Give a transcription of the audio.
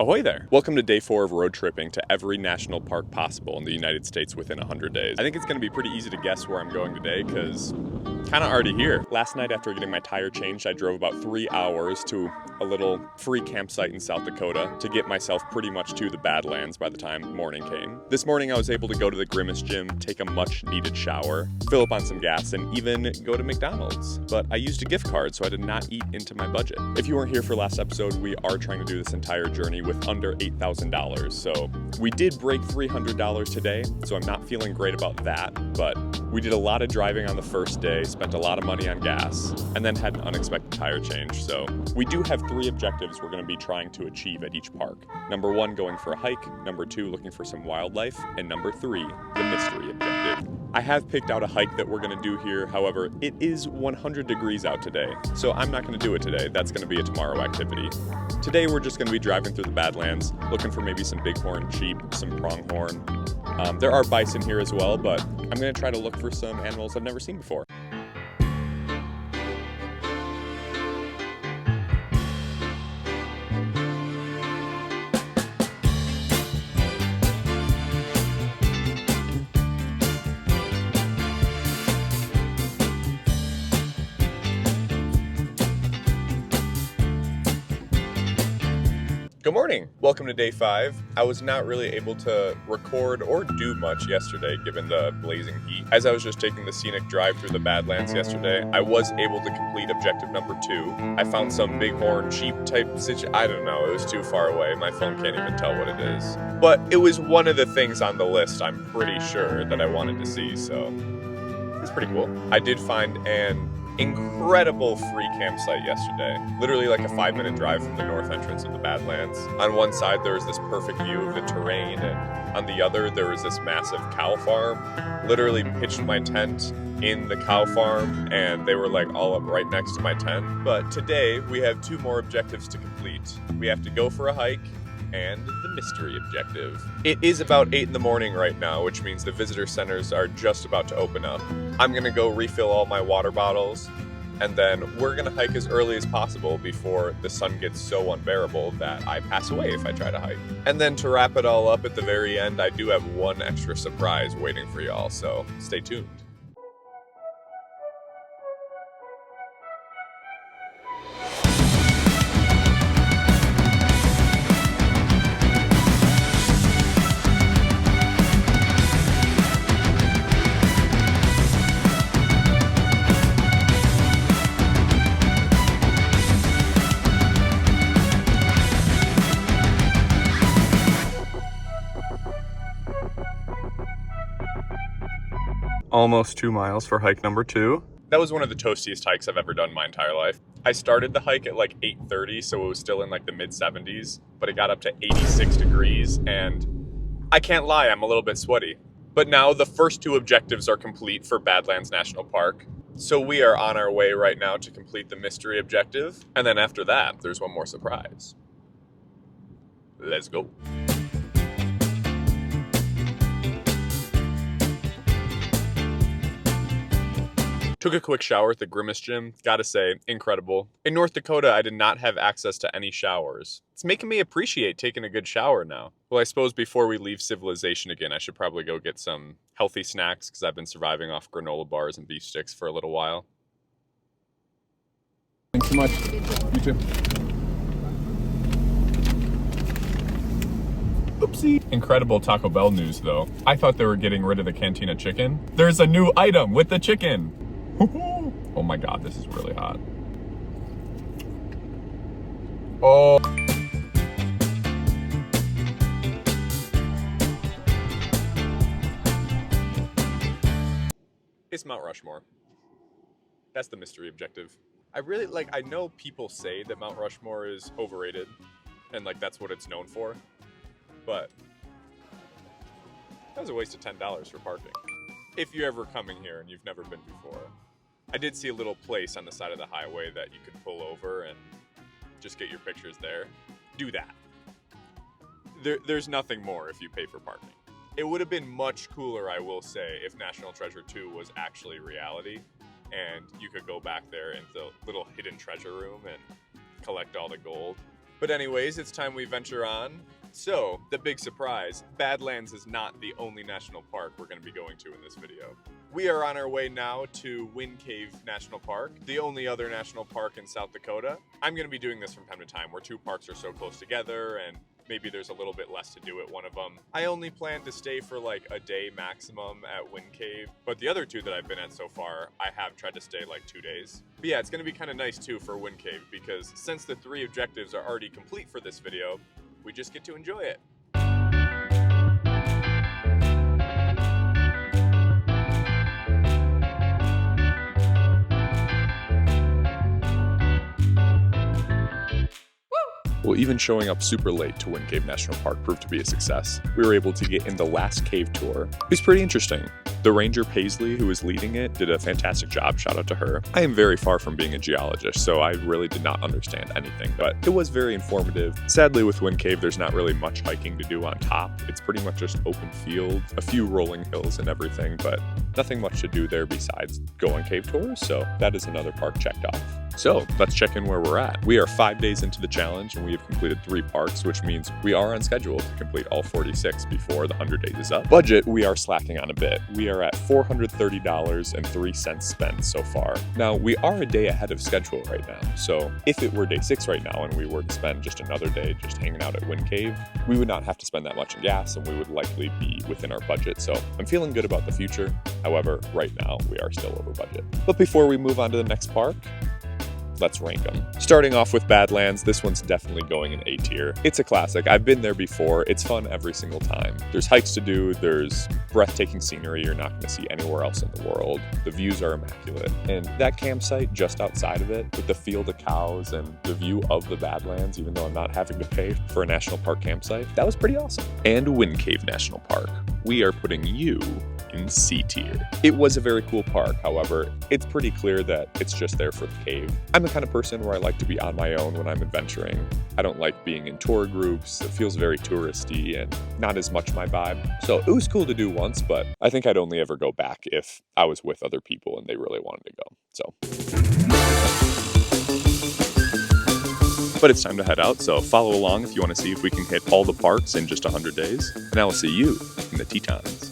Ahoy there! Welcome to day 4 of road tripping to every national park possible in the United States within 100 days. I think it's going to be pretty easy to guess where I'm going today because kind of already here. Last night after getting my tire changed, I drove about 3 hours to a little free campsite in South Dakota to get myself pretty much to the Badlands by the time morning came. This morning I was able to go to the Grimace gym, take a much needed shower, fill up on some gas, and even go to McDonald's. But I used a gift card, so I did not eat into my budget. If you weren't here for last episode, we are trying to do this entire journey with under $8,000. So we did break $300 today, so I'm not feeling great about that, but we did a lot of driving on the first day, spent a lot of money on gas, and then had an unexpected tire change. So we do have 3 objectives we're going to be trying to achieve at each park. Number 1, going for a hike. Number 2, looking for some wildlife. And number 3, the mystery objective. I have picked out a hike that we're going to do here. However, it is 100 degrees out today, so I'm not going to do it today. That's going to be a tomorrow activity. Today we're just going to be driving through the Badlands, looking for maybe some bighorn sheep, some pronghorn. There are bison here as well, but I'm going to try to look for some animals I've never seen before. Good morning! Welcome to day 5. I was not really able to record or do much yesterday given the blazing heat. As I was just taking the scenic drive through the Badlands yesterday, I was able to complete objective number 2. I found some bighorn sheep type situation. I don't know, it was too far away. My phone can't even tell what it is. But it was one of the things on the list I'm pretty sure that I wanted to see, so it's pretty cool. I did find an incredible free campsite yesterday. Literally like a 5-minute drive from the north entrance of the Badlands. On one side there was this perfect view of the terrain, and on the other there was this massive cow farm. Literally pitched my tent in the cow farm and they were like all up right next to my tent. But today we have 2 more objectives to complete. We have to go for a hike and the mystery objective. It is about 8 in the morning right now, which means the visitor centers are just about to open up. I'm gonna go refill all my water bottles, and then we're gonna hike as early as possible before the sun gets so unbearable that I pass away if I try to hike. And then to wrap it all up at the very end, I do have one extra surprise waiting for y'all, so stay tuned. Almost 2 miles for hike number 2. That was one of the toastiest hikes I've ever done in my entire life. I started the hike at like 8:30, so it was still in like the mid 70s, but it got up to 86 degrees, and I can't lie, I'm a little bit sweaty. But now the first 2 objectives are complete for Badlands National Park. So we are on our way right now to complete the mystery objective, and then after that, there's one more surprise. Let's go. Took a quick shower at the Grimace gym. Gotta say, incredible. In North Dakota, I did not have access to any showers. It's making me appreciate taking a good shower now. Well, I suppose before we leave civilization again, I should probably go get some healthy snacks because I've been surviving off granola bars and beef sticks for a little while. Thanks so much. You too. Oopsie. Incredible Taco Bell news though. I thought they were getting rid of the Cantina chicken. There's a new item with the chicken. Oh my god, this is really hot. Oh. It's Mount Rushmore. That's the mystery objective. I know people say that Mount Rushmore is overrated and like that's what it's known for, but that was a waste of $10 for parking. If you're ever coming here and you've never been before. I did see a little place on the side of the highway that you could pull over and just get your pictures there. Do that. There's nothing more if you pay for parking. It would have been much cooler, I will say, if National Treasure 2 was actually reality and you could go back there into the little hidden treasure room and collect all the gold. But anyways, it's time we venture on. So, the big surprise, Badlands is not the only national park we're going to be going to in this video. We are on our way now to Wind Cave National Park, the only other national park in South Dakota. I'm going to be doing this from time to time where two parks are so close together and maybe there's a little bit less to do at one of them. I only plan to stay for like a day maximum at Wind Cave, but the other two that I've been at so far, I have tried to stay like 2 days. But yeah, it's going to be kind of nice too for Wind Cave because since the 3 objectives are already complete for this video, we just get to enjoy it. Well, even showing up super late to Wind Cave National Park proved to be a success. We were able to get in the last cave tour. It was pretty interesting. The ranger Paisley, who was leading it, did a fantastic job. Shout out to her. I am very far from being a geologist, so I really did not understand anything, but it was very informative. Sadly, with Wind Cave, there's not really much hiking to do on top. It's pretty much just open field, a few rolling hills and everything, but nothing much to do there besides go on cave tours, so that is another park checked off. So let's check in where we're at. We are 5 days into the challenge and we have completed 3 parks, which means we are on schedule to complete all 46 before the 100 days is up. Budget, we are slacking on a bit. We are at $430.03 spent so far. Now, we are a day ahead of schedule right now. So if it were day 6 right now and we were to spend just another day just hanging out at Wind Cave, we would not have to spend that much in gas and we would likely be within our budget. So I'm feeling good about the future. However, right now we are still over budget. But before we move on to the next park, let's rank them. Starting off with Badlands, this one's definitely going in A tier. It's a classic. I've been there before. It's fun every single time. There's hikes to do. There's breathtaking scenery you're not going to see anywhere else in the world. The views are immaculate. And that campsite just outside of it with the field of cows and the view of the Badlands, even though I'm not having to pay for a national park campsite, that was pretty awesome. And Wind Cave National Park. We are putting you in C tier. It was a very cool park, however, it's pretty clear that it's just there for the cave. I'm the kind of person where I like to be on my own when I'm adventuring. I don't like being in tour groups. It feels very touristy and not as much my vibe. So it was cool to do once, but I think I'd only ever go back if I was with other people and they really wanted to go. But it's time to head out, so follow along if you want to see if we can hit all the parks in just 100 days. And I will see you in the Tetons.